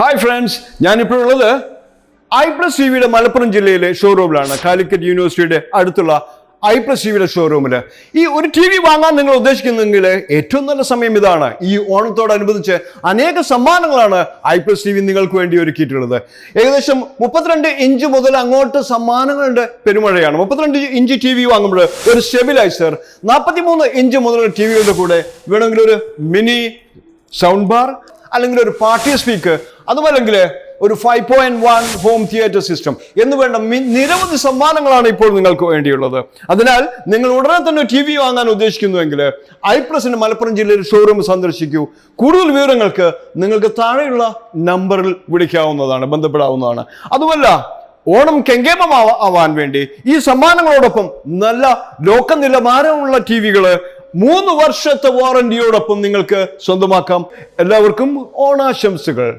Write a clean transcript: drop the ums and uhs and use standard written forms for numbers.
Hi friends, ഞാനിപ്പോൾ ഉള്ളത് ഐപ്ലസ് ടിവിയുടെ മലപ്പുറം ജില്ലയിലെ ഷോറൂമിലാണ്. കാലിക്കറ്റ് യൂണിവേഴ്സിറ്റിയുടെ അടുത്തുള്ള ഐപ്ലസ് ടിവിയുടെ ഷോറൂമിൽ ഈ ഒരു ടി വി വാങ്ങാൻ നിങ്ങൾ ഉദ്ദേശിക്കുന്നെങ്കിൽ ഏറ്റവും നല്ല സമയം ഇതാണ്. ഈ ഓണത്തോടനുബന്ധിച്ച് അനേക സമ്മാനങ്ങളാണ് ഐപ്ലസ് ടിവി നിങ്ങൾക്ക് വേണ്ടി ഒരുക്കിയിട്ടുള്ളത്. ഏകദേശം 32 ഇഞ്ച് മുതൽ അങ്ങോട്ട് സമ്മാനങ്ങളുടെ പെരുമഴയാണ്. 32 ഇഞ്ച് ടി വി വാങ്ങുമ്പോൾ ഒരു സ്റ്റെബിലൈസർ, 43 ഇഞ്ച് മുതലുള്ള ടി വികളുടെ കൂടെ വേണമെങ്കിൽ ഒരു മിനി സൗണ്ട് ബാർ, അല്ലെങ്കിൽ ഒരു പാർട്ടി സ്പീക്കർ, അതുമല്ലെങ്കിൽ ഒരു 5.1 ഹോം തിയേറ്റർ സിസ്റ്റം എന്ന് വേണ്ട നിരവധി സമ്മാനങ്ങളാണ് ഇപ്പോൾ നിങ്ങൾക്ക് വേണ്ടിയുള്ളത്. അതിനാൽ നിങ്ങൾ ഉടനെ തന്നെ ടി വി വാങ്ങാൻ ഉദ്ദേശിക്കുന്നുവെങ്കിൽ ഐപ്ലസിന്റെ മലപ്പുറം ജില്ലയിൽ ഷോറൂം സന്ദർശിക്കൂ. കൂടുതൽ വിവരങ്ങൾക്ക് നിങ്ങൾക്ക് താഴെയുള്ള നമ്പറിൽ വിളിക്കാവുന്നതാണ്, ബന്ധപ്പെടാവുന്നതാണ്. അതുമല്ല, ഓണം കെങ്കേമമാവാൻ വേണ്ടി ഈ സമ്മാനങ്ങളോടൊപ്പം നല്ല ലോക നിലവാരമുള്ള ടി വികള് 3 വർഷത്തെ വാറന്റിയോടൊപ്പം നിങ്ങൾക്ക് സ്വന്തമാക്കാം. എല്ലാവർക്കും ഓണാശംസകൾ.